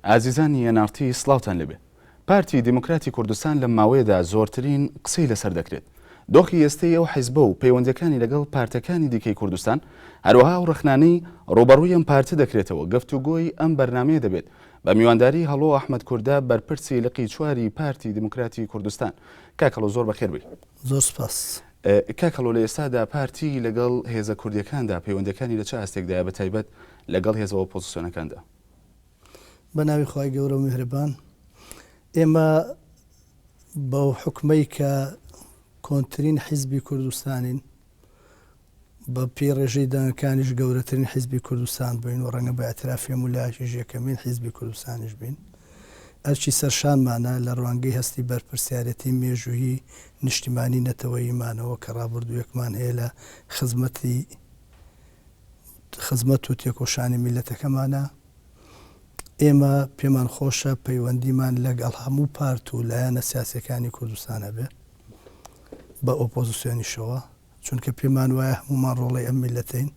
ئازیزانی یەنارتی سڵاوتان لەبێ. پارتی دیموکراتی کوردستان لە ماوەیەدا زۆرترین قسەی لەسەر دەکرێت. دۆخی ئێستەی ئەو حیزبە و پەیوەندەکانی لەگەڵ پارتەکانی دیکەی کوردستان هەروەها و ڕخنانەی ڕوبەڕووی ئەم پارتە دەکرێتەوە. گفتوگۆی ئەم بەرنامەیە دەبێت بە میوانداری هەڵۆ ئەحمەد کوردە بەرپرسی لقی چواری پارتی دیموکراتی کوردستان. کاکەڵۆ زۆر بەخێر بێت. زۆر سپاس. کاکەڵۆ لە ئێستادا پارتی لەگەڵ هێزە کوردیەکاندا پەیوەندەکانی لە چه ئاستێکدایە بە تایبەت لەگەڵ هێزەوە ئۆپۆزیسیۆنەکاندا؟ بە ناوی خی گەورە و میهرەبان، ئێمە بەو حکمەی کە کۆنترین حیزبی کوردستانین بە پێی ڕێژەی دانەکانیش گەورەترین حیزبی کوردستان بین و ڕەنگە بە ئەترافی مولایەکیش یەکەمین حیزبی کوردستانیش بین. ئەرچی سەرشانمانە لە ڕوانگەی هەستی بەرپرسیارەتی مێژوویی نیشتیمانی نەتەوەییمانەوە کە ڕابردوویەکمان هەیە لە خزمەت و تێکۆشانی میلەتەکەمانە. ئێمە پێمان خۆشە پەیوەندیمان لەگەڵ هەموو پارت و لایەنە سیاسەکانی کوردستانە بێ بە ئۆپۆزیسیۆنیشەوە، چونکە پێمان وایە هەمومان ڕۆڵی ئەم میلەتین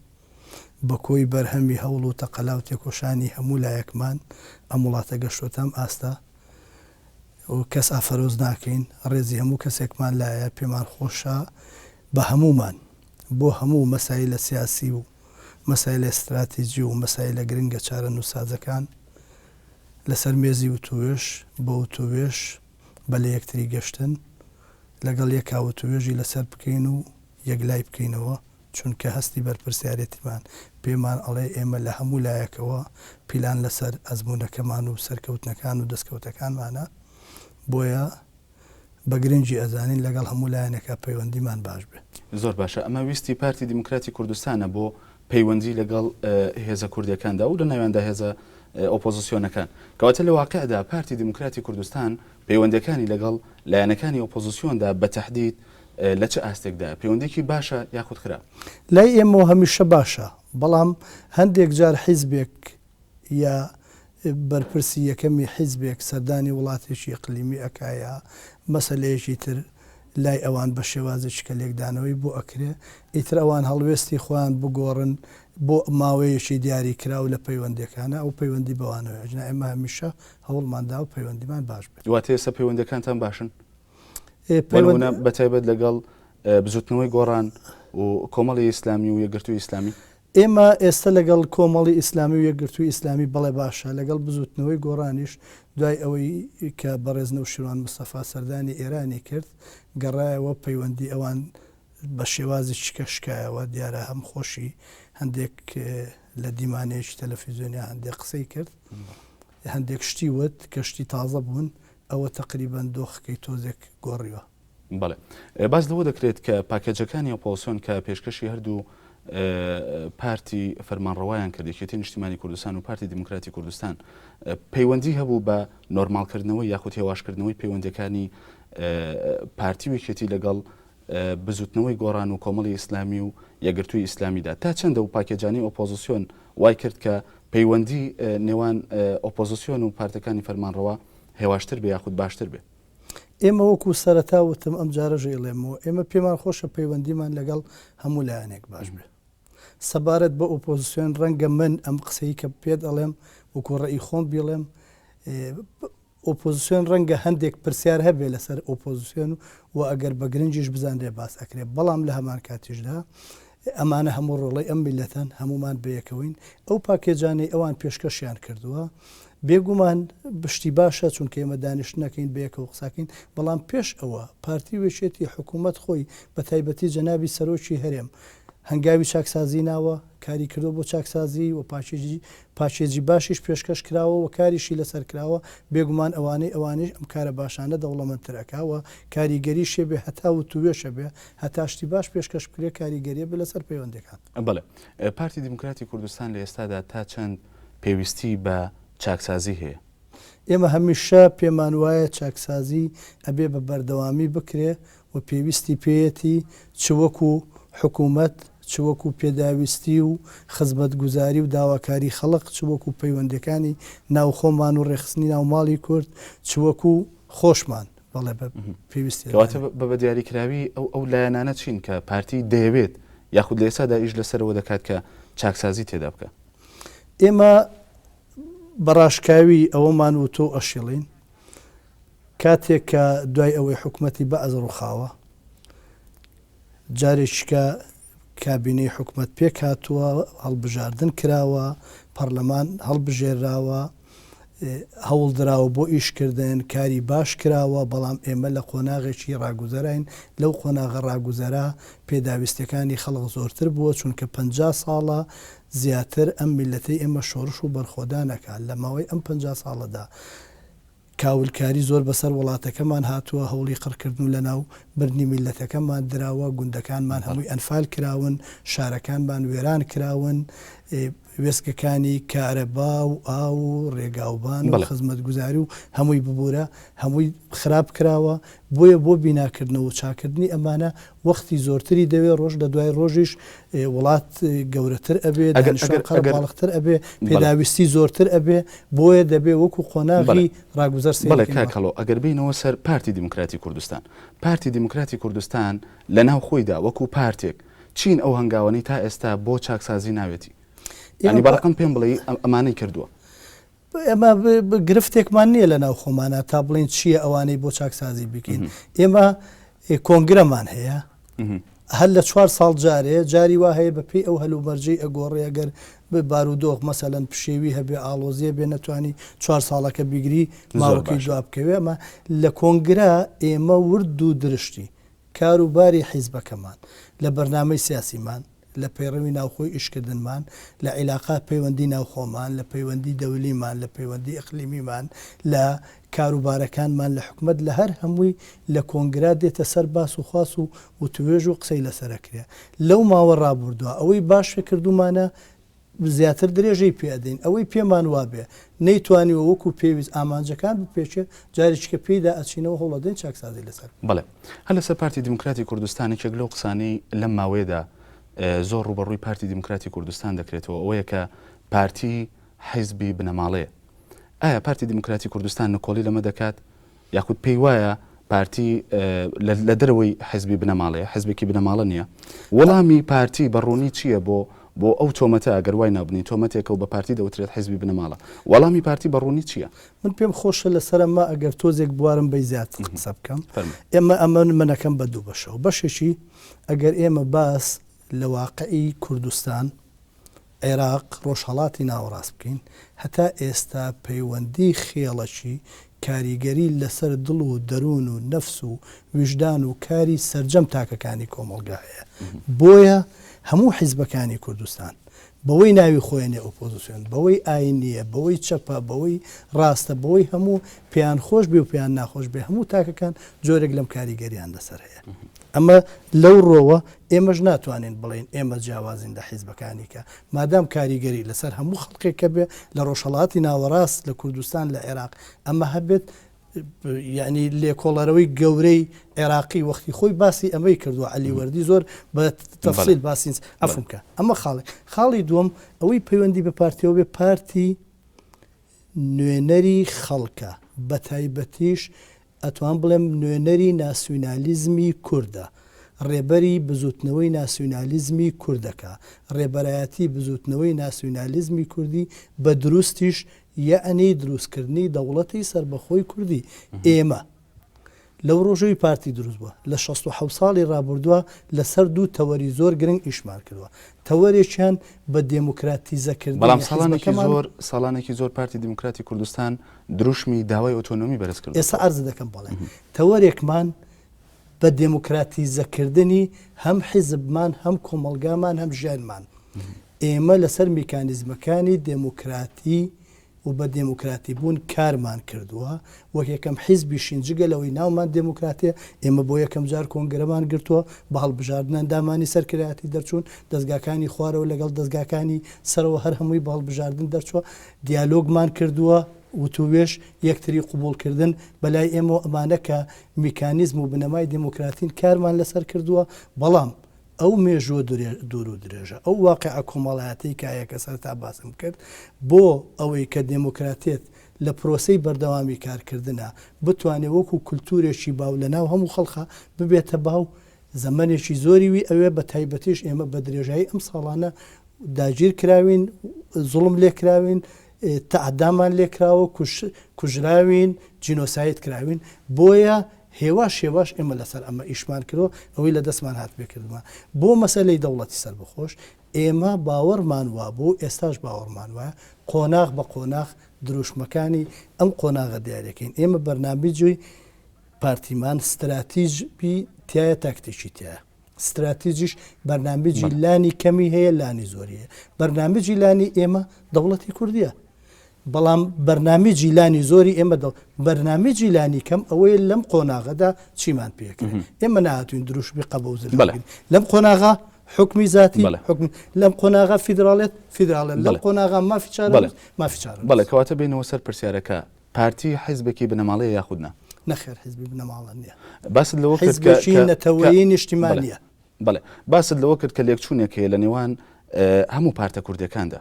بە کۆی بەرهەمی هەوڵ و تەقەلا و تێکۆشانی هەموو لایەکمان ئەم وڵاتە گەشتۆتەم ئاستا و کەس ئافرۆز ناکەین. ڕێزی هەموو کەسێکمان لایە پێمان خۆشە بە هەمومان بۆ هەموو مەسایلە سیاسی و مەسایلە استراتیجی و مەسایلە گرنگە چارە نووسازەکان لەسەر مێزی وتوێش بۆ وتوێش بە لە یەکتری گەشتن لەگەڵ یەکا وتوێژی لەسەر بکەین و یەکلای بکەینەوە، چونکە هەستی بەرپرسیارەتیمان پێمان ئەڵێ ئێمە لە هەموو لایەکەوە پیلان لەسەر ئەزمونونەکەمان و سەرکەوتنەکان و دەستکەوتەکانمانە، بۆیە بە گرنگی ئەزانین لەگەڵ هەموو لایەنەکە پەیوەندیمان باش بێت. زۆر باشە. ئەمە ویستی پارتی دیموکراتی کوردستانە بۆ پەیوەندی لەگەڵ هێزە کوردیەکاندا و لە ناویاندا هێزە ئۆپۆزیسیۆنەکان، کەواتە لە واقعدا پارتی دیموکراتی کوردستان پەیوەندەکانی لەگەڵ لایەنەکانی ئۆپۆزیسیۆندا بە تەحدید لە چه ئاستێکدا پەیوەندێکی باشە یاخود خراپ؟ لای ئێمەوە هەمیشە باشە، بەڵام هەندێک جار حیزبێک یا بەرپرسی یەکەمی حیزبێک سەردانی وڵاتێکی ئەقلیمی ئەکایە مەسەلەیەکی تر لای ئەوان بە شێوازێکی کە لێکدانەوەی بۆ ئەکرێ، ئیتر ئەوان هەڵوێستی خۆیان بگۆڕن بۆ ماوەیەکی دیاری کراو لە پەیوەندەکانە ئەو پەیوەندی بەوانەوە. ژنا ئێمە هەمیشە هەوڵماندا و پەیوەندیمان باش بێت. دواتە ئێستا پەیوەندەکانتان باشن؟ بەتایبەت لەگەڵ بزوتنەوەی گۆڕان و کۆمەڵی ئیسلامی و یەکگرتووی ئیسلامی؟ ئێمە ئێستا لەگەڵ کۆمەڵی ئیسلامی و یەکگرتووی ئیسلامی بەڵێ باشە، لەگەڵ بزوتنەوەی گۆڕانیش دوای ئەوەی کە بەڕێزنەوت شیروان مستەفا سەردانی ئێرانی کرد گەڕایەوە پەیوەندی ئەوان بە شێوازی شکایەوە دیارە هەم خۆشی هەندێک لە دیمانەیەکی تەلەڤیزیۆنیا هەندێک قسەی کرد، هەندێک شتی وت کە شتی تازە بوون، ئەوە تقریبان دۆخەکەی تۆزێک گۆڕیوە. بەڵێ، باز لەوە دەکرێت کە پاکێجەکانی ئۆپۆزیسیۆن کە پێشکەشی هەردوو پارتی فەرمانڕەوایان کرد، یەکێتی نیشتیمانی کوردستان و پارتی دیموکراتی کوردستان، پەیوەندی هەبوو بە نۆرمالکردنەوەی یاخود هێواشکردنەوەی پەیوەندەکانی پارتی وێکێتی لەگەڵ بزوتنەوەی گۆڕان و کۆمەڵی ئیسلامی و یەکگرتووی ئیسلامیدا. تا چەندە و پاکێجانی ئۆپۆزیسیۆن وای کرد کە پەیوەندی نێوان ئۆپۆزیسیۆن و پارتەکانی فەرمانڕەوا هێواشتر بێ یاخود باشتر بێ؟ ئێمە وەکو سەرەتا وتم ئەم جارە ژێڵێمەوە، ئێمە پێمان خۆشە پەیوەندیمان لەگەڵ هەموو لایەنێک باش بێ. سەبارەت بە ئۆپۆزیسیۆن ڕەنگە من ئەم قسەی کە پێت ئەڵێم وەکو ڕێی خۆم بڵێم، ئۆپۆزیسیۆن ڕەنگە هەندێک پرسیار هەبێ لەسەر ئۆپۆزیسیۆن و ئەگەر بە گرنگیش بزانرێ باس ئەکرێت، بەڵام لە هەمان کاتیشدا ئەمانە هەموو ڕۆڵەی ئەم میلەتەن، هەمومان بەیەکەوەین. ئەو پاکێجانەی ئەوان پێشکەشیان کردووە بێگومان بشتی باشە، چونکە ئێمە دانیشت نەکەین بەیەکەوە قساکەین، بەڵام پێش ئەوە پارتی وێچێتی حکوومەت خۆی بە تایبەتی جەنابی سەرۆکی هەرێم هەنگاوی چاکسازی ناوە، کاری کردو بۆ چاکسازی و پاچێجی باشیش پێشکەش کراوە و کاریشی لەسەر کراوە. بێگومان ئەوانەی ئەم کارە باشانە دەوڵەمەندترەکەوە کاریگەری شێبێ هەتا و توێشە بێ هەتا شتی باش پێشکەش بکرێ کاریگەریە بێ لەسەر پەیوەندەکان. بەڵێ، پارتی دیموکراتی کوردستان لە ئێستادا تا چەند پێویستی بە چاکسازی هەیە؟ ئێمە هەمیشە پێمان وایە چاکسازی ئەبێ بە بەردەوامی بکرێ و پێویستی پێیەتی چوەکو حکوومەت، چوەکو پێداویستی و خزمەتگوزاری و داواکاری خەڵق، چوەکو پەیوەندەکانی ناوخۆمان و ڕێخستنی ناوماڵی کورد، چوەکو خۆشمان بەڵێ پێویستی. کەواتە بە دیاریکراوی ئەو لایەنانە چین کە پارتی دەیەوێت یاخود لە ئێستادا ئیش لەسەرەوە دەکات کە چاکسازی تێدا بکە؟ ئێمە بەڕاشکاوی ئەوەمان و تۆ ئەشیڵین کاتێک کە دوای ئەوەی حکوومەتی بە ئەزڕ و خاوە جارێکیکە کابینەی حکوومەت پێک هاتووە هەڵبژاردن کراوە پەرلەمان هەڵبژێراوە هەوڵ دراوە بۆ ئیشکردن کاری باش کراوە بەڵام ئێمە لە قۆناغێکی ڕاگوزەرین لەو قۆناغە ڕاگوزەرا پێداویستەکانی خەڵق زۆرتر بووە چونکە 50 ساڵە زیاتر ئەم میلەتەی ئێمە شۆڕش و بەرخۆدانەکە لە ماوەی ئەم 50 ساڵەدا کاولکاری زۆر بەسەر وڵاتەکەمان هاتووە هەوڵی قڕکردن لە ناو برنی میلەتەکەمان دراوە گوندەکانمان هەمووی ئەنفال کراون شارەکانمان وێران کراون وێستگەکانی کارەبا و ئاو و ڕێگاوبان و خزمەتگوزاری و هەمووی ببوورە هەمووی خراپ کراوە بۆیە بۆ بیناکردنەوە و چاکردنی ئەمانە وەختی زۆرتری دەوێت ڕۆژ لە دوای ڕۆژیش وڵات گەورەتر ئەبێ باڵختر ئەبێ پێداویستی زۆرتر ئەبێ بۆیە دەبێ وەکو قۆناغی ڕاگوزەر کاکەڵۆ ئەگەر بینەوە سەر پارتی دیموکراتی کوردستان پارتی دیموکراتی کوردستان لە ناو خۆیدا وەکو پارتێک چین ئەو هەنگاوانەی تا ئێستا بۆ چاکسازی ناوێتی ینی بەڕقم پێم بڵێ ئەمانەی کردووە ئێمە گرفتێکمان نییە لە ناو خۆمانە تا بڵین چییە ئەوانەی بۆ چاکسازی بکەین ئێمە کۆنگرەمان هەیە هەر لە 4 ساڵ جارێ جاری وا هەیە بە پێی ئەو هەلوبەرجەی ئەگۆڕێ ئەگەر بارودۆخ مەسەلەن پشێوی هەبێ ئاڵۆزیە بێ نەتوانی 4 ساڵەکە بیگری ماوەکەی جواب بکەوێ ئەمە لە کۆنگرا ئێمە ورد و درشتی کاروباری حیزبەکەمان لە بەرنامەی سیاسیمان لە پەیڕەوی ناوخۆی ئیشکردنمان لە عیلاقات پەیوەندی ناوخۆمان لە پەیوەندی دەولیمان لە پەیوەندی ئەقلیمیمان لە کاروبارەکانمان لە حکومت لە هەر هەمووی لە کۆنگرا دێتە سەر باس و خواست و توێژ و قسەی لەسەرەکرێ لەو ماوە ڕابردووە ئەوەی باش کردومانە زیاتر درێژەی پێدەین ئەوەی پێمان وابێ نەیتوانیوە وەکو پێویست ئامانجەکان بپێچێ جارێککە پێیدا ئەچینەوە هەوڵەدەین چاکسازی لەسەر بڵێ هەر لەسەر پارتی دیموکراتی کوردستانێکێک لەو قسانەی لەم ماوەیەدا زۆر ڕوبەڕووی پارتی دیموکراتی کوردستان دەکرێتەوە ئەوەیە کە پارتی حیزبی بنەماڵەیە ئایا پارتی دیموکراتی کوردستان نکۆڵی لەمە دەکات یاخود پێی وایە پارتی لە دەرەوەی حیزبی بنەماڵەیە حیزبێکی بنەماڵە نییە وەڵامی پارتی بەڕوونی چییە بۆ ئەو تۆمەتە ئەگەر وای نابنی تۆمەتێکە و بە پارتی دەوترێت حیزبی بنەماڵە وەڵامی پارتی بەڕوونی چییە من پێم خۆشە لەسەرمە ئەگەر تۆزێک بوارم بەی زیات قسە بکەم ئێمە ئەمە منەکەم بە دوو بەشەوە بەشێکی ئەگەر ئێمە باس لە واقعی کوردستان عێراق ڕۆژهەڵاتی ناوەڕاست بکەین هەتا ئێستا پەیوەندی خێڵەکی کاریگەری لەسەر دڵ و دەروون و نەفس و وجدان و کاری سەرجەم تاکەکانی کۆمەڵگا هەیە بۆیە هەموو حیزبەکانی کوردستان بەوەی ناوی خۆیانێ ئۆپۆزیسیۆن بەوەی ئاینیە بەوەی چەپە بەوەی ڕاستە بەوەی هەموو پێیان خۆش بێ و پێیان ناخۆش بێ هەموو تاکەکان جۆرێک لەم کاریگەریان لەسەر هەیە ئەمە لەو ڕۆوە ئێمەش ناتوانین بڵین ئێمە جیاوازین لە حیزبەکانی کە مادام کاریگەری لەسەر هەموو خەڵکێکە بێ لە ڕۆژهەڵاتی ناوەڕاست لە کوردستان لە عێراق ئەمە هەبێت یعنی لێکۆڵەرەوەی گەورەی عێراقی وەختی خۆی باسی ئەمەی کردووە عەلی وەردی زۆر بە تەفسیل باسین ئەفم کە ئەمە خاڵی دووەم ئەوەی پەیوەندی بە پارتیەوە بێ پارتی نوێنەری خەڵکە بە تایبەتیش ئەتوان بڵێم نوێنەری ناسیۆنالیزمی کووردە ڕێبەری بزوتنەوەی ناسیۆنالیزمی کوردەکە ڕێبەرایەتی بزوتنەوەی ناسیۆنالیزمی کوردی بە دروستیش یعنی دروستکردنی دەوڵەتی سربەخۆی کوردی ئێمە لەو ڕۆژەوەی پارتی دروست بووە لە 67 ساڵی ڕابردووە لەسەر دوو تەوەری زۆر گرنگ ئیشمار کردووە تەوەرێکیان بە دێموکراتیزەکردن بەڵام ساڵانێکی زۆر پارتی دیموکراتی کوردستان دروشمی داوای ئۆتۆنۆمی بەرز کرد ئێستا عەرز دەکەم بەڵێ تەوەرێکمان بە دێموکراتیزەکردنی هەم حیزبمان هەم کۆمەڵگامان هەم ژیانمان ئێمە لەسەر میکانیزمەکانی دێموکراتی و بە دێموکراتی بوون کارمان کردووە وەک یەکەم حیزبی شینجگە لەوەی ناومان دێموکراتیە ئێمە بۆ یەکەم جار کۆنگرەمان گرتووە بە هەڵبژاردنان دامانی سەرکردایەتی دەرچوون دەستگاکانی خوارەوە لەگەڵ دەستگاکانی سەرەوە هەر هەمووی بە هەڵبژاردن دەرچووە دیالۆگمان کردووە وتوێش یەکتری قوبوڵکردن بەلای ئێمە ئەمانە کە میکانیزم و بنەمای دموکراتین کارمان لەسەر کردووە بەڵام ئەو مێژووە دوور و درێژە ئەو واقع کۆمەڵایەتی کایەکە سەرتا باسم کرد بۆ ئەوەی کە دموکراتێت لە پرۆسەی بەردەوامی کارکردنە بتوانێت وەکو کولتورێکی باو لە ناو هەموو خەڵخە ببێتە باو زەمانێکی زۆری وی ئەوێ بە تایبەتیش ئێمە بە درێژایی ئەم ساڵانە داگیر کراوین زوڵم لێ کراوین تەعدامان لێکراوە کوژراوین جینۆسایت کراوین بۆیە هێواش ئێمە لەسەر ئەمە ئیشمان کردەوە ئەوەی لە دەستمان هات پێکردمان بۆ مەسەلەی دەوڵەتی سەربەخۆش ئێمە باوەڕمان وا بوو ئێستاش باوەڕمان وایە قۆناغ بە قۆناغ دروشمەکانی ئەم قۆناغە دیارەکەین ئێمە بەرنامجوی پارتیمان استراتیژی تایە تاکتیکی تایە استراتیژیش بەرنامجی لانی کەمی هەیە لانی زۆریە بەرنامجی لانی ئێمە دەوڵەتی کوردیە بەڵام بەرنامجی لانی زۆری ئێمە بەرنامجی لانی کەم ئەوەیە لەم قۆناغەدا چیمان پێکرد ئێمە نهاتوین دروشمی قەبەوزر لەم قۆناغا حکمی ذاتی لەم قۆناغا فیدراڵێت فیدراڵێت لەم قۆناغا مافی چارە بەڵێ کەواتە بینەوە سەر پرسیارەکە پارتی حیزبێکی بنەماڵەیە یاخودنا نەخێر حیزبی بنەماڵە نییە باست لەوە حیزبێکی نەتەوەیی نیشتیمانیە بەڵێ باست لەوە کرد کە لێکچوونێک هەیە لە نێوان هەموو پارتە کوردەکاندا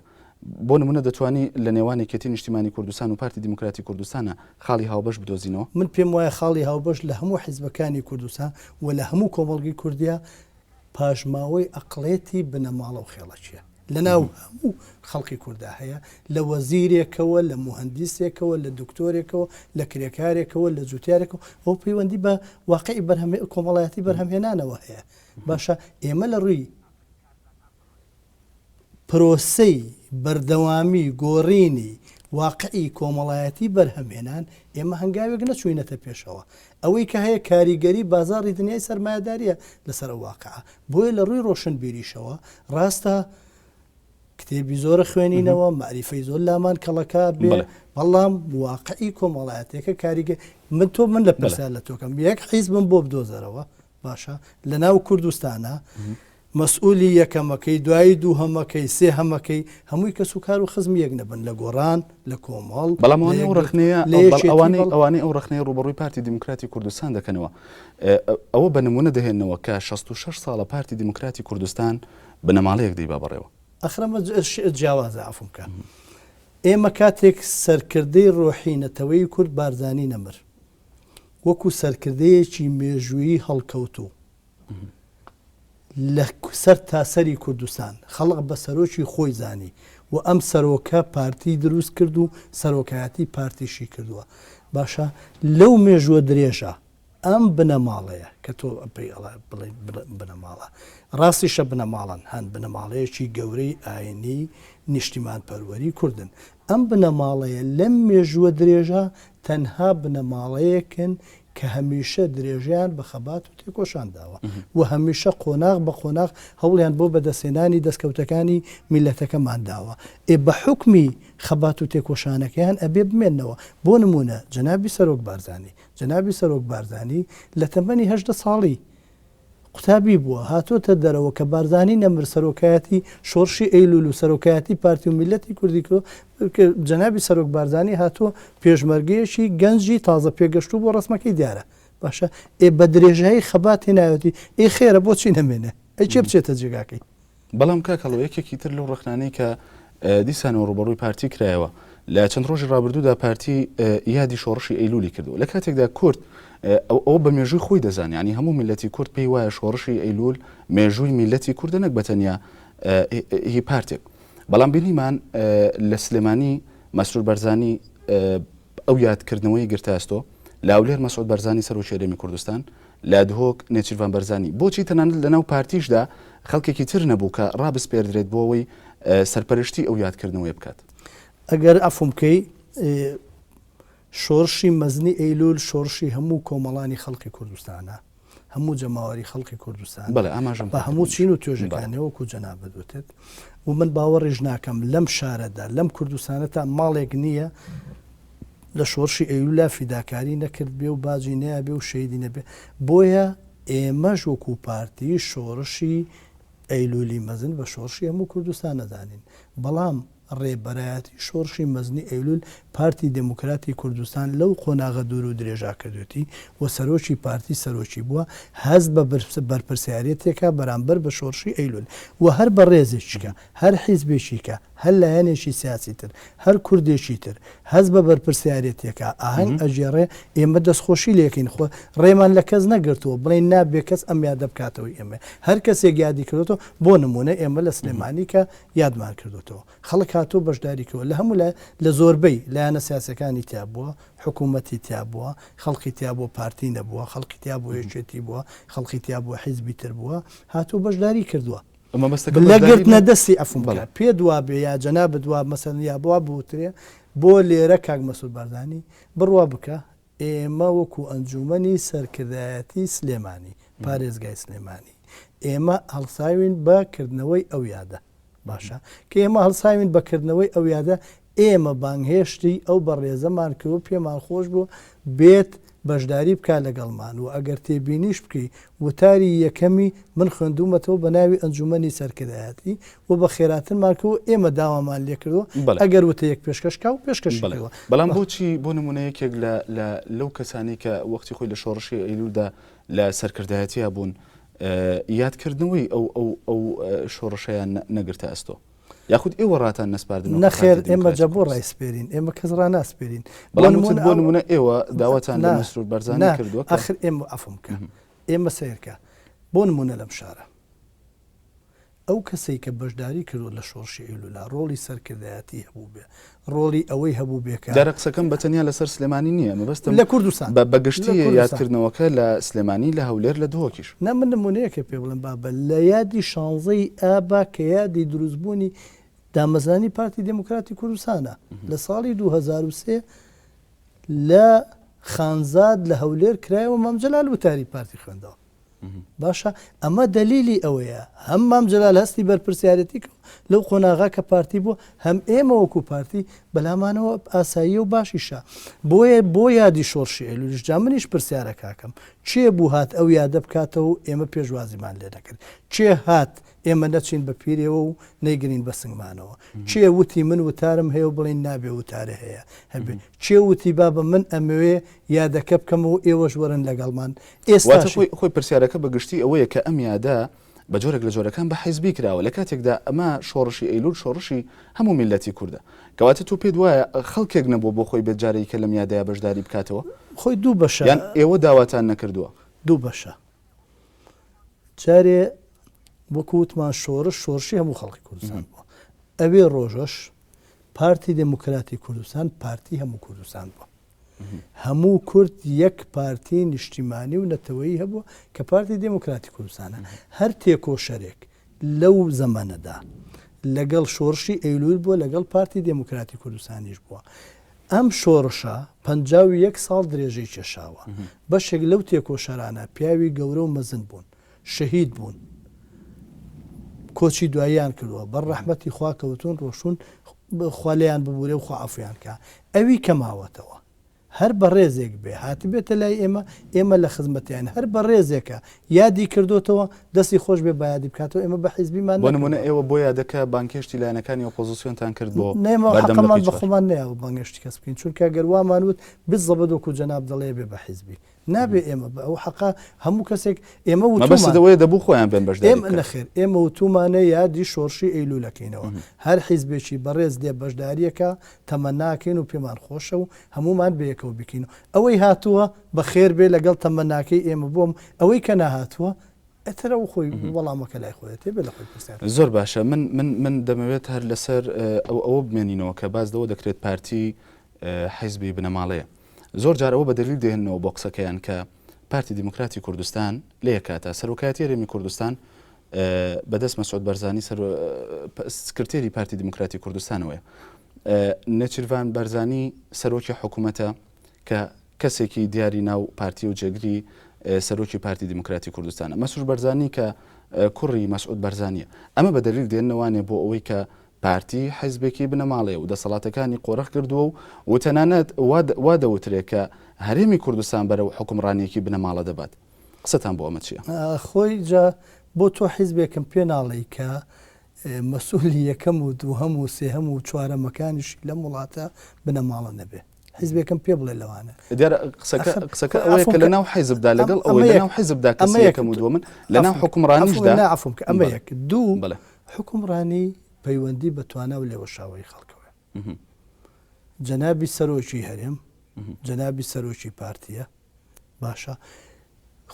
بۆ نمونە دەتوانی لە نێوانی کێتی نیشتیمانی کوردستان و پارتی دیموکراتی کوردستانە خاڵی هاوبەش بدۆزینەوە من پێم وایە خاڵی هاوبەش لە هەموو حیزبەکانی کوردستان و لە هەموو کۆمەڵگی کوردیا پاژماوەی ئەقڵێتی بنەماڵە و خێڵەچیە لەناو هەموو خەڵکی کووردا هەیە لە وەزیرێکەوە لە موهندیسێکەوە لە دکتۆرێکەوە لە کرێکارێکەوە لە جوتیارێکەوە ئەو پەیوەندی بە واقعی کۆمەڵایەتی بەرهەمهێنانەوە هەیە باشە ئێمە لە ڕووی پرۆسەی بەردەوامی گۆڕینی واقعی کۆمەڵایەتی بەرهەمهێنان ئێمە هەنگاوێک نەچوینەتە پێشەوە ئەوەی کە هەیە کاریگەری بازاڕی دنیای سەرمایهداریە لەسەر واقعە بۆیە لە ڕووی ڕۆشنبیریشەوە ڕاستە کتێبی زۆرە خوێنینەوە معریفەی زۆر لامان کەڵەکە بێ بەڵام واقعی کۆمەڵایەتێکە کاریگە من لە پرسیار لە تۆکەم یەک حیزبم بۆ بدۆزەرەوە باشە لە ناو کوردستانە مەسئولی یەکەمەکەی دوایی دوو هەمەکەی سێ هەمەکەی هەمووی کەس و کار و خزم یەک نەبن لە گۆڕان لە کۆمەڵ بەڵام ئەوانەی ئەو ڕخنەیە ڕوبەڕووی پارتی دیموکراتی کوردستان دەکەنەوە ئەوە بە نمونە دەهێنەوە کە 66 ساڵە پارتی دیموکراتی کوردستان بنەماڵەیەک دەی بابڕێەوە ئەخرەمە جیاوازە ئافم کە ئێمە کاتێک سەرکردەی ڕۆحینەتەوەی کورد بارزانی نەمر وەکو سەرکردەیەکی مێژوویی هەڵکەوتوو لە سەر تاسەری کوردستان خەڵق بە سەرۆکی خۆی زانی و ئەم سەرۆکە پارتی دروست کرد و سەرۆکایەتی پارتیشی کردووە باشە لەو مێژووە درێژە ئەم بنەماڵەیە کە تۆ بڵێ بنەماڵە ڕاستیشە بنەماڵن هەند بنەماڵەیەکی گەورەی ئاینی نیشتیمان پەروەری کوردن ئەم بنەماڵەیە لەم مێژووە درێژە تەنها بنەماڵەیەکن کە هەمیشە درێژیان بە خەبات و تێکۆشان داوە و هەمیشە قۆناغ بە قۆناغ هەوڵیان بۆ بەدەستێنانی دەستکەوتەکانی میلەتەکەمان داوە بە حکمی خەبات و تێکۆشانەکەیان ئەبێ بمێنەوە بۆ نمونە جەنابی سەرۆک بارزانی لە تەمەنی 18 ساڵی قوتابی بووە هاتۆتە دەرەوە کە بارزانی نەمر سەرۆکایەتی شۆڕشی ئەیلول و سەرۆکایەتی پارتی و میلەتی کوردی کرد جەنابی سەرۆک بارزانی هاتووە پێشمەرگەیەکی گەنجی تازە پێگەشتوو بۆ ڕسمەکەی دیارە باشە بە درێژایی خەبات هێناوەتی خێرە بۆچی نەمێنێ چێ بچێتە جێگاکەی بەڵام کاکەڵەوە یەکێکی تر لەو ڕخنانەی کە دیسانەوە ڕوبەڕووی پارتی کرایەوە لە چەند ڕۆژی ڕابردوودا پارتی یادی شۆڕشی ئەیلولی کردو لە کاتێکدا کورد ئەو بە مێژووی خۆی دەزانانی ینی هەموو میلەتی کورد پێی وایە شۆڕشی ئەیلول مێژووی میلەتی کوردە نەک بەتەنیا هی پارتێک بەڵام بینیمان لە سلێمانی مەسعود بەرزانی ئەو یادکردنەوەی گرتاستۆ لاولێر مەسعود بەرزانی سەرۆکی هەرێمی کوردستان لە دهۆک نێچیروان بەرزانی بۆچی تەنانەت لەناو پارتیشدا خەڵکێکی تر نەبوو کە ڕابسپێردرێت بۆ ئەوەی سەرپەرشتی ئەو یادکردنەوەی بکات ئەگەر ئەفومکەی شۆڕشی مەزنی ئەیلول شۆڕشی هەموو کۆمەڵانی خەڵکی کوردستانە هەموو جەماوەری خەڵکی کوردستان بە هەموو چین و توێژەکانەوەکو جەنابە دوتێت و من باوەڕێژ ناکەم لەم شارەدا لەم کوردستانەتا ماڵێک نییە لە شۆڕشی ئەیلولا فیداکاری نەکرد بێ و باجی نەیە بێ و شەیدی نەبێ بۆیە ئێمەش وەکو پارتی شۆڕشی ئەیلولی مەزن بە شۆڕشی هەموو کوردستان نەزانین بەڵام ڕێبەرایەتی شۆڕشی مەزنی ئەیلول پارتی دموکراتی کوردستان لەو قۆناغە دوور و درێژا کردوێتی و سەرۆکی پارتی سەرۆکی بووە هەست بە بەرپرسیارەتێکە بەرامبەر بە شۆڕشی ئەیلول و هەر بە ڕێزێکیکە هەر حیزبێکیکە هەر لایەنێکی سیاسی تر هەر کوردێکی تر هەست بە بەرپرسیارەتێکە ئاهەنگ ئەژێڕێ ئێمە دەستخۆشی لێکین خۆ ڕێمان لە کەس نەگرتووە بڵێن نابێ کەس ئەم یادە بکاتەوەی ئێمە هەر کەسێک یادی کردێتەوە بۆ نمونە ئێمە لە سلێمانی کە یادمان کردوێتەوە خەڵک هاتوو بەشداریکەوە لە هەموو لە زۆربەی لایەنە سیاسەکانی تیا بووە، حکوومەتی تیا بووە، خەڵقی تیا بۆ پارتی نەبووە، خەڵقی تیا بۆ یەکێتی بووە، خەڵقی تیا بۆ حیزبی تر بووە، هاتوو بەشداری کردووە. لەگرتنە دەستی ئەفم بڵێ پێ دوا بێ یا جەنا بدوا مەسەن یا بوا بوترێ بۆ لێرە کاک مەسعود بارزانی بڕوا بکە ئێمە وەکو ئەنجومەنی سەرکردایەتی سلێمانی پارێزگای سلێمانی ئێمە هەڵساوین بەکردنەوەی ئەو یادە باشە کە ئێمە هەڵساوین بەکردنەوەی ئەو یادە ئێمە بانگهێشتی ئەو بەڕێزەمان کردو پێمان خۆش بوو بێت بەشداری بکە لەگەڵمان و ئەگەر تێبینیش بکەی وتاری یەکەمی من خوێندومەتەوە بە ناوی ئەنجومەنی سەرکردایەتی و بە خێراترمانکەوە ئێمە داوامان لێکردەوە ئەگەر وتە یەک پێشکەشکا و پێشکەشەوە بەڵام بۆچی بۆ نمونەیەکێک لەو کەسانی کە وەختی خۆی لە شۆڕشی ئەیلولدا لە سەرکردایەتیە بوون یادکردنەوەی ئەو شۆڕشەیان نەگرتە ئەستۆ یاخود ئێوە ڕاتان نەسپاردن نەخێر ئێمە جە بۆ ڕایسپێرین ئێمە کەس ڕاناسپێرین بەڵام بۆ نمونە ئێوە داواتان لە مەسرور بەرزانی کردووە ئەخر ئێمە ئەفم کە ئێمە سیرکە بۆ نمونە لەم شارە ئەو کەسەی کە بەشداری کردو لە شۆڕشی ئەیلولا ڕۆڵی سەرکردایەتی هەبوو بێ ڕۆڵی ئەوەی هەبوو بێکە دەرە قسەکەم بەتەنیا لەسەر سلێمانی نییە مەبەستم لە کوردستان بەگشتی یادکردنەوەکە لە سلێمانی لە هەولێر لە دۆکیش نا من نمونەیەکە پێ بڵم بابە لە یادی شانزەی ئابا کە یادی دروستبوونی دامەزانی پارتی دموکراتی کوردستانە لە ساڵی 2003 لە خانزاد لە هەولێر کرایەوە مام جەلال وتاری پارتی خوێندەوە باشە ئەمە دلیلی ئەوەیە هەم مام جەلال هەستی بەرپرسیارەتی لەو قۆناغا کە پارتی بوو هەم ئێمە وەکو پارتی بەلامانەوە ئاسایی و باشیشە بۆیە بۆ یادی شۆڕشی ئەیلولیش جا منیش پرسیارە کاکەم چێ بوو هات ئەو یادە بکاتەوە و ئێمە پێشوازیمان لێ نەکرد چێ هات ئێمە نەچین بە پیرەوە و نەیگرین بە سنگمانەوە چێ وتی من وتارم هەیە و بڵین نابێ وتارە هەیە هەبێ چێ وتی بابە من ئەمەوێ یادەکە بکەمەوە ئێوەش وەرن لەگەڵمان ئێستا خۆی پرسیارەکە بەگشتی ئەوەیە کە ئەم یادا بە جۆرێک لە جۆرەکان بە حیزبی کراوە لە کاتێکدا ئەمە شۆڕشی ئەیلول شۆڕشی هەموو میلەتی کووردە کەواتە تۆ پێت وایە خەڵکێک نەبوو بۆ خۆی بێت جارێک کە لەم یادەیە بەشداری بکاتەوە خۆی دوو بەشە یان ئێوە داواتان نەکردووە دوو بەشە جارێ وەکووتمان شۆڕشی هەموو خەڵکی کوردستان بووە ئەوێ ڕۆژەش پارتی دموکراتی کوردستان پارتی هەموو کوردستان بووە هەموو کورد یەک پارتی نیشتیمانی و نەتەوەیی هەبووە کە پارتی دموکراتی کوردستانە هەر تێکۆشەرێک لەو زەمانەدا لەگەڵ شۆڕشی ئەیلول بووە لەگەڵ پارتی دموکراتی کوردستانیش بووە ئەم شۆڕشە 51 ساڵ درێژەی کێشاوە بەشێک لەو تێکۆشەرانە پیاوی گەورە و مەزن بوون شەهید بوون کۆچی دواییان کردووە بەر ڕەحمەتی خوا کەوتون ڕۆشون خوالیان ببوورێ و خوا عەفویان کە ئەوی کەماوەتەوە هەر بە ڕێزێک بێ هاتبێتە لای ئێمە لە خزمەتیان هەر بە ڕێزێکە یادی کردوتەوە دەستی خۆش بێ بە یادی بکاتەوە ئێمە بە حیزبیمان بۆ نمونە ئێوە بۆ یادەکە بانکێشتی لایەنەکانی ئۆپۆزیسیۆنتان کرد بۆ نەمەمان بە خۆمان نەیەوە بانگشتی کەس بکەین چونکە گەروامان وت بزەبەت وەکو جەناب دەڵێ بێ بە حیزبی نابێ ئێمە بە ئەو حەقا هەموو کەسێک ئێمە وتەوەی دەبوو خۆیان بێن بەشداری نەخێر ئێمە وتومانە یادی شۆڕشی ئەیلولەکەینەوە هەر حیزبێکی بەڕێز دێ بەشداریەکە تەمە ناکەین و پێمان خۆشە و هەمومان بەیەکەوە بکەین ئەوەی هاتووە بە خێر بێ لەگەڵ تەمە ناکەی ئێمە بۆم ئەوەی کە ناهاتووە ئەترە و خۆی وەڵامەکە لای خۆیەتێ بێ لە خۆی پرسیار زۆر باشە من دەمەوێت هەر لەسەر ئەوە بمێنینەوە کە باز دەوە دەکرێت پارتی حیزبی بنەماڵەیە زۆر جار ئەوە بە دلیل دێنەوە بۆ قسەکەیان کە پارتی دموکراتی کوردستان لە یەکاتە سەرۆکایەتی هەرێمی کوردستان بەدەست مەسعود بەرزانی سکرتێری پارتی دموکراتی کوردستانەوەی نەچیروان بەرزانی سەرۆکی حکوومەتە کە کەسێکی دیاری ناو پارتی و جێگری سەرۆکی پارتی دموکراتی کوردستانە مەسعود بەرزانی کە کوڕی مەسعود بەرزانیە ئەمە بە دلیل دێنەوانێ بۆ ئەوەی کە پارتی حیزبێکی بنەماڵەیە و دەسەڵاتەکانی قۆڕەخ کردووە و تەنانەت وا دەوترێت کە هەرێمی کوردستان بەرەو حکومڕانیەکی بنەماڵە دەبات قسەتان بۆ ئەمە چییە؟ خۆی جا بۆ تۆ حیزبێکم پێ ناڵی کە مەسئولی یەکەم و دووهەم و سێهەم و چوارەمەکانیشی لەم وڵاتە بنەماڵە نەبێ حیزبێکم پێ بڵێ لەوانە دیارە قسەکە ئەوەیە کە لەناو حیزبدا لەگەڵ ئەوەی لەناو حیزبدا کەس یەکەم و دووەمن لەناو حکومڕانیشدا نعفوم کە ئەمە یەک دوو حکومڕانی پەیوەندی بە توانە و لێوەشاوەی خەڵکەوە جەنابی سەرۆکی هەرێم جەنابی سەرۆکی پارتیە باشە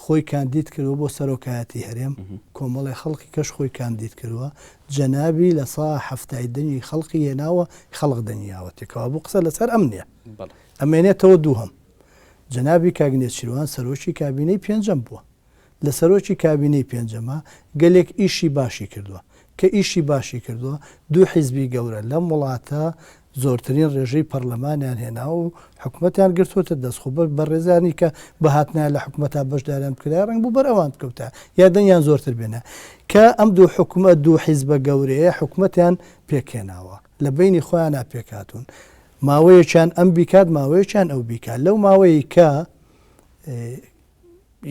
خۆی کاندید کردووە بۆ سەرۆکایەتی هەرێم کۆمەڵی خەڵکی کەش خۆی کاندید کردووە جەنابی لە سا هەفتای دەنگی خەڵقی هێناوە خەڵق دەنیاوە تێکەوە بۆ قسە لەسەر ئەم نییە ئەمێنێتەوە دووهەم جەنابی کاگنێت شیروان سەرۆکی کابینەی پێنجەم بووە لە سەرۆکی کابینەی پێنجەمە گەلێک ئیشی باشی کردووە کە ئیشی باشی کردووە دوو حیزبی گەورە لەم وڵاتە زۆرترین ڕێژەی پەرلەمانیان هێنا و حکوومەتیان گرتوتە دەستخۆ بە ڕێزانی کە بەهاتنای لە حکوومەتا بەشداریان بکرا ڕنگ بوو بەرەوان بکەوتە یا دەنگیان زۆرتر بێنە کە ئەم دوو حکوومەت دوو حیزبە گەورەیە حکوومەتیان پێکێناوە لە بینی خۆیان ناپێکاتون ماوەیەکیان ئەم بیکات ماوەیەکیان ئەو بیکات لەو ماوەیە کە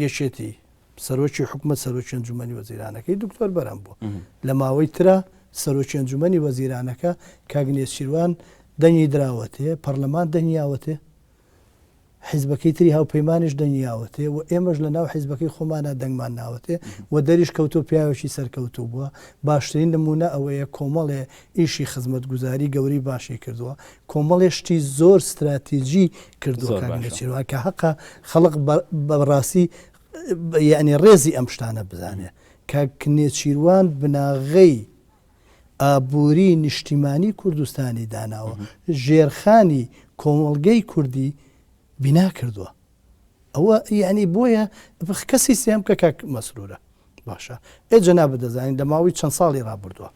یەکێتی سەرۆکی حکوومەت سەرۆکی ئەنجومەنی وەزیرانەکەی دکتۆر بەرەم بوو لە ماوەی ترە سەرۆکی ئەنجومەنی وەزیرانەکە کاگنێت شیروان دەنگی دراوەتێ پەرلەمان دەنگیاوەتێ حیزبەکەی تری هاوپەیمانیش دەنگیاوەتێ و ئێمەش لە ناو حیزبەکەی خۆمانە دەنگمان ناوەتێ و دەریش کەوتۆ پیاوێکی سەرکەوتو بووە باشترین نمونە ئەوەیە کۆمەڵێ ئیشی خزمەتگوزاری گەوری باشی کردووە کۆمەڵێشتی زۆر استراتیژی کردووە کاگنێت شیروان کە حەقا خەڵق بەڕاستی یعنی ڕێزی ئەم شتانە بزانێ کاگنێت شیروان بناغەی ئابووری نیشتیمانی کوردستانی داناوە ژێرخانی کۆمەڵگەی کوردی بینا کردووە ئەوە یعنی بۆیە کەسی سێم کە کاک مەسرورە باشە ئێجەنا بدەزانین لە ماوەی چەند ساڵی ڕابردووە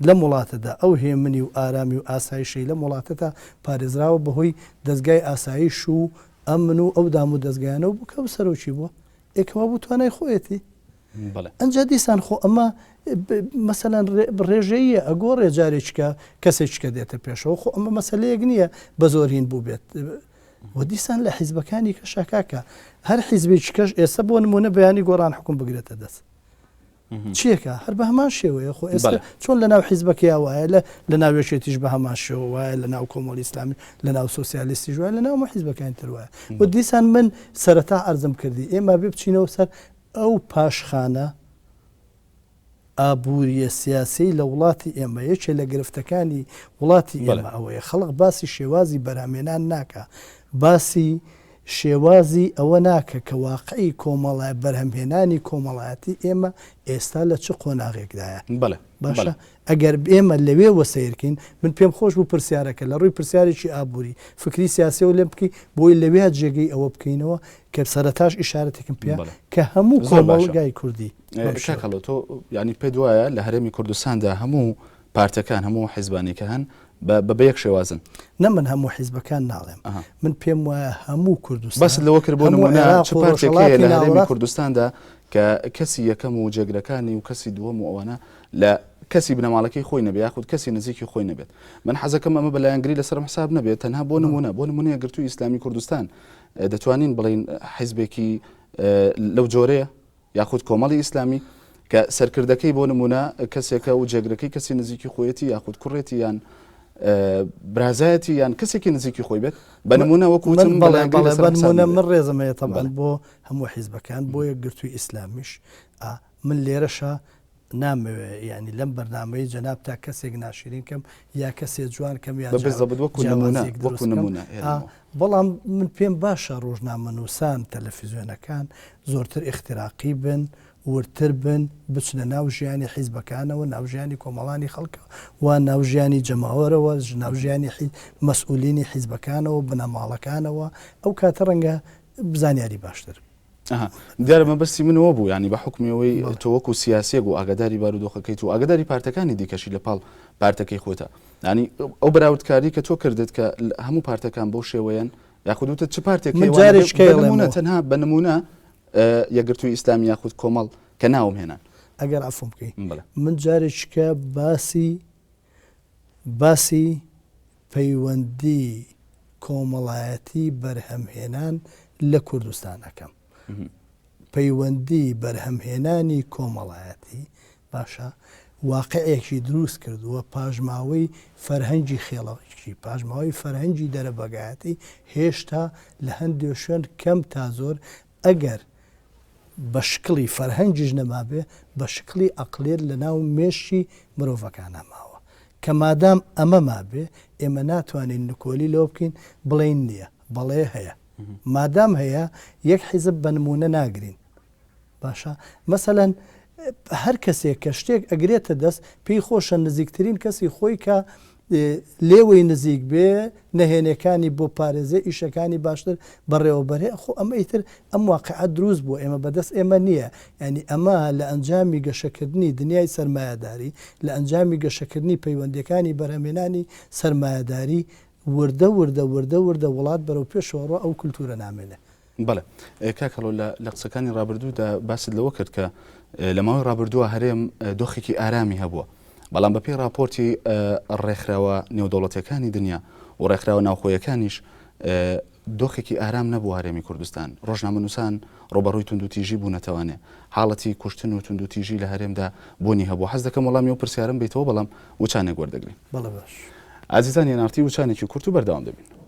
لەم وڵاتەدا ئەو هێمنی و ئارامی و ئاسایشەی لەم وڵاتەدا پارێزراوە بەهۆی دەستگای ئاسایش و ئەمن و ئەو دام و دەستگایانەوە بوو کە سەرۆکی بووە ئێکەوە بوو توانای خۆیەتی ئەنجا دیسان خۆ ئەمە مەسەلەن ڕێژەیە ئەگۆڕێ جارێککە کەسێککە دێتە پێشەوە خۆ ئەمە مەسلەیەک نییە بە زۆرین بوو بێت و دیسان لە حیزبەکانی کەشاکاکە هەر حیزبێکی کەش ئێستا بۆ نمونە بەیانی گۆڕان حکوم بگرێتە دەست چیەکە هەر بە هەمان شێوەیە خۆ ئێستا چۆن لە ناو حیزبەکەی وایە لە ناوێشێتیش بە هەمان شێوە وایە لە ناو کۆمەڵی ئیسلامی لە ناو سۆسیالیستی ژوایە لە ناو حیزبەکانی تر وایە و دیسان من سەرەتا عەرزم کردی ئێمە بێ بچینەوە سەر ئەو پاشخانە ئابووریە سیاسی لە وڵاتی ئێمە یەکێ لە گرفتەکانی وڵاتی ئێمە ئەوەیە خەڵق باسی شێوازی بەرهەمێنان ناکە باسی شێوازی ئەوە ناکە کە واقعی کۆمەڵای بەرهەمهێنانی کۆمەڵایەتی ئێمە ئێستا لە چ قۆناغێکدایە باشە ئەگەر ئێمە لەوێ وەسەیرکەین من پێم خۆش بوو پرسیارەکە لە ڕووی پرسیارێکی ئابووری فکری سیاسی و لێ بکەی بۆی لەوێ جێگەی ئەوە بکەینەوە کە سەرەتاش ئیشارەتێکم پێ کە هەموو کۆمەڵگای کوردی شەکەڵە تۆ ینی پێ دوایە لە هەرێمی کوردستاندا هەموو پارتەکان هەموو حیزبانێکە هەن بە یەک شێوازن نە من هەموو حیزبەکان ناڵێم من پێم وایە هەموو کوردستان بەس لەوە کرد بۆ نمونە چ پارتێکەیە لە هەرێمی کوردستاندا کە کەسی یەکەم و جێگرەکانی و کەسی دووەم و ئەوانە لە کەسی بنەماڵەکەی خۆی نەبێت یاخود کەسی نزیکی خۆی نەبێت من حەزەکەم ئەمە بەلایەنگری لەسەر حساب نەبێت تەنها بۆ نمونە یەکگرتووی ئیسلامی کوردستان دەتوانین بڵین حیزبێکی لەو جۆرەیە یاخود کۆمەڵی ئیسلامی کە سەرکردەکەی بۆ نمونە کەسێکە و جێگرەکەی کەسی نزیکی خۆیەتی یاخود کوڕێتی یان برازایەتی یان کەسێکی نزیکی خۆی بێت بە نمونە وەکوتم بەنمونە من ڕێزەمەیە تەبەن بۆ هەموو حیزبەکان بۆ یەکگرتووی ئیسلامیش من لێرەشە نامەوێ ینی لەم بەرنامەی جەناب تا کەسێک ناشرین کەم یا کەسێ جوان کەم یا بەڵام من پێم باشە ڕۆژنامەنووسان تەلەڤیزیۆنەکان زۆرتر اختراقی بن ورتر بن بچنە ناو ژیانی حیزبەکانەوە ناو ژیانی کۆمەڵانی خەڵکە و ناو ژیانی جەماوەرەوە ناو ژیانی مەسئولینی حیزبەکانەوە بنەماڵەکانەوە ئەو کاتە ڕەنگە بزانیاری باشتر دیارە مەبەستی منەوە بوو ینی بە حکمیەوەی تۆ وەکو سیاسێک و ئاگاداری بارودۆخەکەیت و ئاگاداری پارتەکانی دیکەشی لە پاڵ پارتەکەی خۆتە ینی ئەو بەراوردکاری کە تۆ کردت کە هەموو پارتەکان بەو شێوەیەن یاخودوتە چ پارتێکمونە تەنها بە نمونە یەکگرتووی ئیسلامی یاخود کۆمەڵ کە ناوم هێنان ئەگەر ئەفۆم بکەی من جارێککە باسی پەیوەندی کۆمەڵایەتی بەرهەمهێنان لە کوردستانەکەم پەیوەندی بەرهەمهێنانی کۆمەڵایەتی باشە واقعێکی دروست کردووە پاژماوەی فەرهەنگی خێڵەکی پاژماوەی فەرهەنگی دەرەبەگایەتی هێشتا لە هەندێک شوێن کەم تا زۆر ئەگەر بە شکڵی فەرهەنگیش نەمابێ بە شکڵی ئەقلێر لە ناو مێشی مرۆڤەکانە ماوە کە مادام ئەمە مابێ ئێمە ناتوانین نکۆلی لەوە بکەین بڵێن نییە بەڵێ هەیە مادام هەیە یەک حیزب بە نمونە ناگرین باشە مەسەلەن هەر کەسێک کە شتێک ئەگرێتە دەست پێی خۆشە نزیکترین کەسی خۆی کە لێوەی نزیک بێ نەهێنەکانی بۆ پارێزە ئیشەکانی باشتر بەڕێوەبەرێ خۆ ئەمە ئیتر ئەم واقعە دروست بوو ئێمە بەدەست ئێمە نییە ینی ئەمە لە ئەنجامی گەشەکردنی دنیای سەرمایهداری لە ئەنجامی گەشەکردنی پەیوەندەکانی بەرهەمێنانی سەرمایهداری وردە وڵات بەرەو پێشەوەڕۆ ئەو کولتورە نامێنێ. بەڵێ کاکەڵۆ لە قسەکانی ڕابردوودا باست لەوە کرد کە لە ماوەی ڕابردووە هەرێم دۆخێکی ئارامی هەبووە بەڵام بەپێی راپۆرتی ڕێکخراوە نێودەوڵەتیەکانی دنیا و ڕێکخراوە ناوخۆیەکانیش دۆخێکی ئارام نەبوو هەرێمی کوردستان ڕۆژنامەنووسان ڕۆبەڕووی توندوتیژی بوونەتەوانێ حاڵەتی کوشتن و توندوتیژی لە هەرێمدا بوونی هەبوو حەز دەکەم وەڵامی و پرسیارم بیتەوە بەڵام وچانێک وەردەگرین بەڵێ باش ئازیزانی نارتی وچانێکی کورت و بەردەوام دەبین.